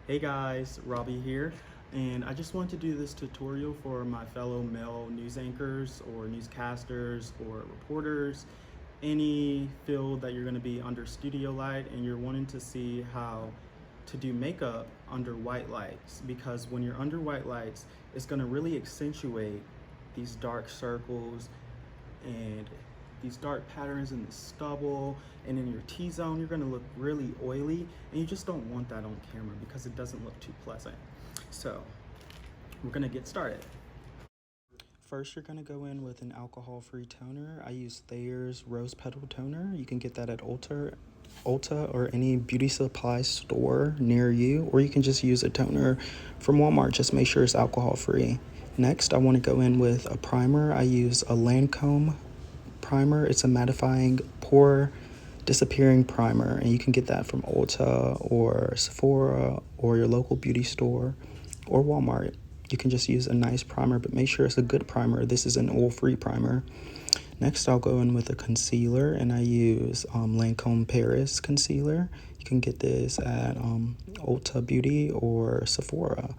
Hey guys, Robbie here, and I just want to do this tutorial for my fellow male news anchors or newscasters or reporters, any field that you're going to be under studio light and you're wanting to see how to do makeup under white lights, because when you're under white lights, it's going to really accentuate these dark circles and these dark patterns in the stubble, and in your T-zone you're going to look really oily, and you just don't want that on camera because it doesn't look too pleasant. So we're going to get started. First, you're going to go in with an alcohol-free toner. I use Thayer's Rose Petal Toner. You can get that at Ulta or any beauty supply store near you, or you can just use a toner from Walmart. Just make sure it's alcohol-free. Next, I want to go in with a primer. I use a Lancome primer. It's a mattifying, pore disappearing primer, and you can get that from Ulta or Sephora or your local beauty store or Walmart. You can just use a nice primer, but make sure it's a good primer. This is an oil-free primer. Next, I'll go in with a concealer, and I use Lancome Paris concealer. You can get this at Ulta Beauty or Sephora.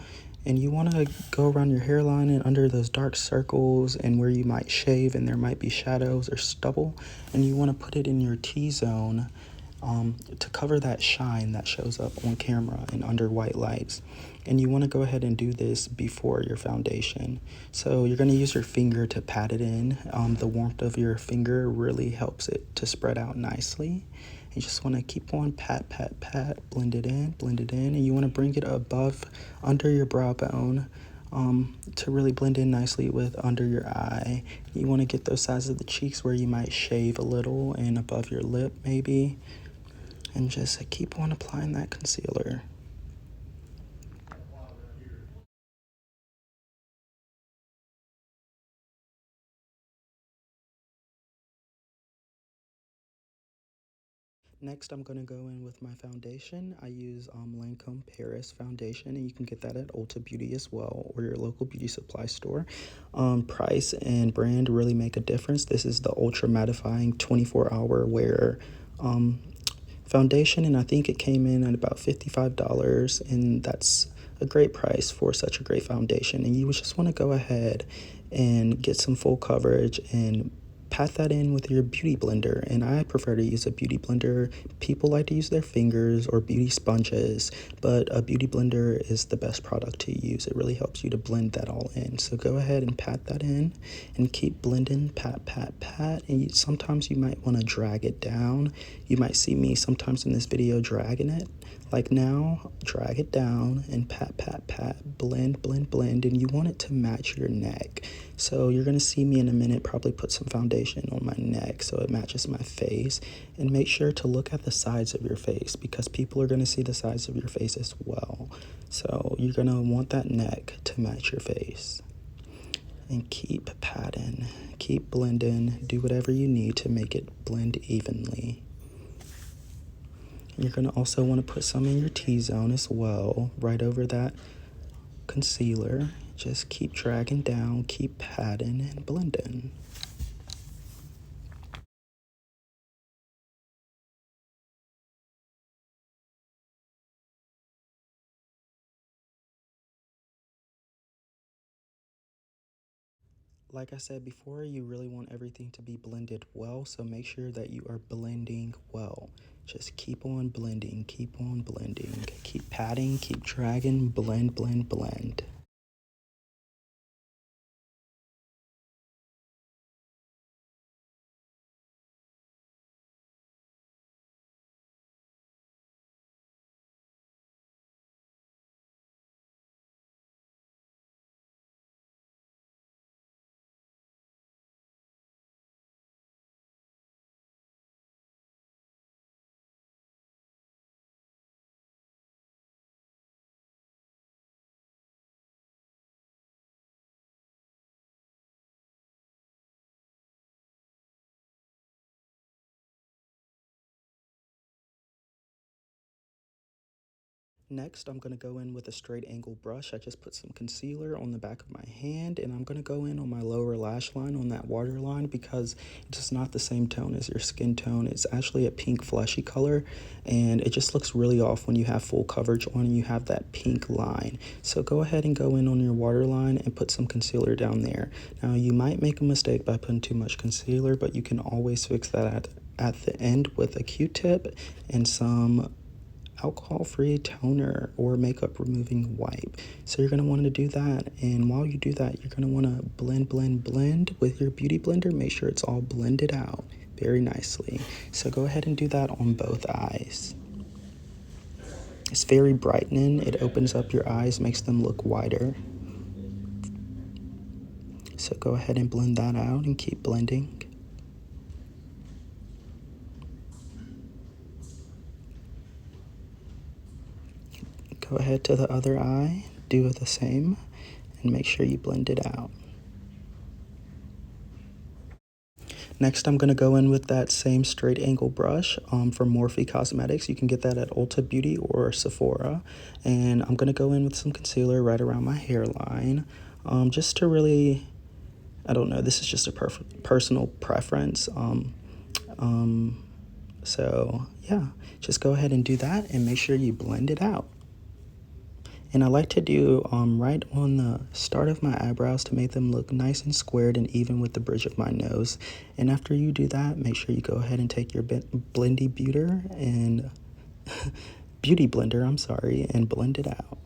And you want to go around your hairline and under those dark circles and where you might shave and there might be shadows or stubble. And you want to put it in your T-zone to cover that shine that shows up on camera and under white lights. And you want to go ahead and do this before your foundation. So you're going to use your finger to pat it in. The warmth of your finger really helps it to spread out nicely. You just want to keep on pat, pat, pat, blend it in, and you want to bring it above, under your brow bone, to really blend in nicely with under your eye. You want to get those sides of the cheeks where you might shave a little and above your lip maybe, and just keep on applying that concealer. Next, I'm going to go in with my foundation. I use Lancome Paris foundation, and you can get that at Ulta Beauty as well, or your local beauty supply store. Price and brand really make a difference. This is the Ultra Mattifying 24-hour wear foundation, and I think it came in at about $55, and that's a great price for such a great foundation. And you just want to go ahead and get some full coverage and pat that in with your beauty blender. And I prefer to use a beauty blender. People like to use their fingers or beauty sponges, but a beauty blender is the best product to use. It really helps you to blend that all in. So go ahead and pat that in and keep blending. Pat, pat, pat. And sometimes you might want to drag it down. You might see me sometimes in this video dragging it. Like now, drag it down and pat, pat, pat, blend, blend, blend, and you want it to match your neck. So you're gonna see me in a minute probably put some foundation on my neck so it matches my face. And make sure to look at the sides of your face because people are gonna see the sides of your face as well. So you're gonna want that neck to match your face. And keep patting, keep blending, do whatever you need to make it blend evenly. You're going to also want to put some in your T-zone as well, right over that concealer. Just keep dragging down, keep patting and blending. Like I said before, you really want everything to be blended well, so make sure that you are blending well. Just keep on blending, keep patting, keep dragging, blend, blend, blend. Next, I'm going to go in with a straight angle brush. I just put some concealer on the back of my hand, and I'm going to go in on my lower lash line on that waterline because it's not the same tone as your skin tone. It's actually a pink fleshy color, and it just looks really off when you have full coverage on and you have that pink line. So go ahead and go in on your waterline and put some concealer down there. Now, you might make a mistake by putting too much concealer, but you can always fix that at the end with a Q-tip and some alcohol-free toner or makeup removing wipe. So you're going to want to do that, and while you do that, you're going to want to blend with your beauty blender. Make sure it's all blended out very nicely. So go ahead and do that on both eyes. It's very brightening. It opens up your eyes, makes them look wider. So go ahead and blend that out and keep blending. Go ahead to the other eye, do the same, and make sure you blend it out. Next, I'm going to go in with that same straight angle brush from Morphe Cosmetics. You can get that at Ulta Beauty or Sephora. And I'm going to go in with some concealer right around my hairline, just to really, I don't know, this is just a personal preference. So yeah, just go ahead and do that and make sure you blend it out. And I like to do right on the start of my eyebrows to make them look nice and squared and even with the bridge of my nose. And after you do that, make sure you go ahead and take your Beauty Blender and blend it out.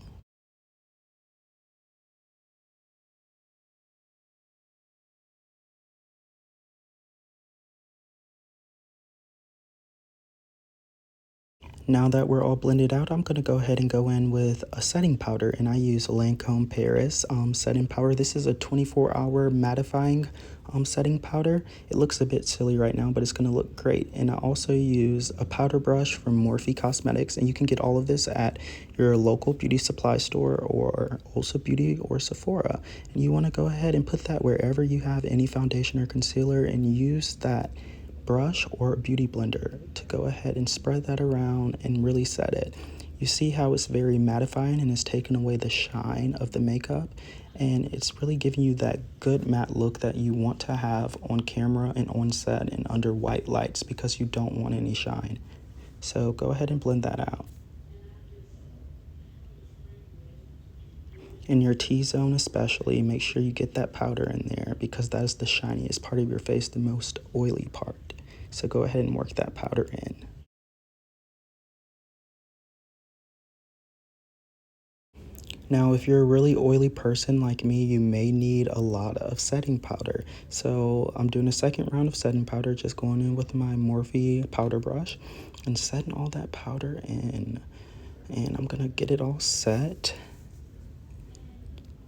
Now that we're all blended out, I'm going to go ahead and go in with a setting powder, and I use Lancome Paris setting powder. This is a 24-hour mattifying setting powder. It looks a bit silly right now, but it's going to look great. And I also use a powder brush from Morphe Cosmetics, and you can get all of this at your local beauty supply store or Ulta Beauty or Sephora. And you want to go ahead and put that wherever you have any foundation or concealer and use that brush or a beauty blender to go ahead and spread that around and really set it. You see how it's very mattifying and it's taken away the shine of the makeup, and it's really giving you that good matte look that you want to have on camera and on set and under white lights because you don't want any shine. So go ahead and blend that out. In your T-zone especially, make sure you get that powder in there because that is the shiniest part of your face, the most oily part. So go ahead and work that powder in. Now, if you're a really oily person like me, you may need a lot of setting powder. So I'm doing a second round of setting powder, just going in with my Morphe powder brush and setting all that powder in. And I'm gonna get it all set.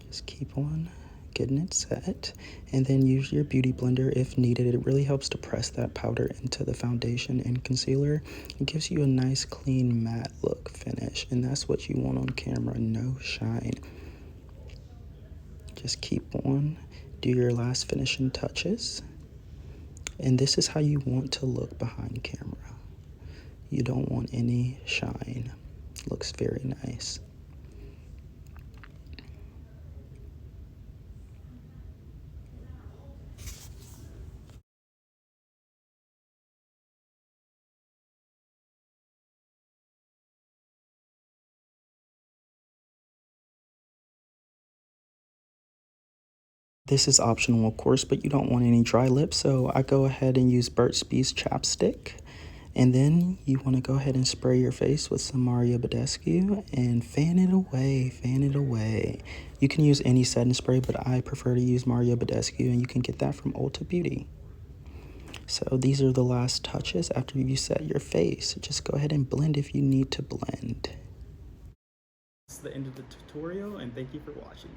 Just keep on getting it set, and then use your beauty blender if needed. It really helps to press that powder into the foundation and concealer. It gives you a nice clean matte look finish, and that's what you want on camera, no shine. Just keep on, do your last finishing touches, and this is how you want to look behind camera. You don't want any shine. Looks very nice. This is optional, of course, but you don't want any dry lips, so I go ahead and use Burt's Bees chapstick. And then you want to go ahead and spray your face with some Mario Badescu and fan it away, fan it away. You can use any setting spray, but I prefer to use Mario Badescu, and you can get that from Ulta Beauty. So these are the last touches after you set your face. Just go ahead and blend if you need to blend. That's the end of the tutorial, and thank you for watching.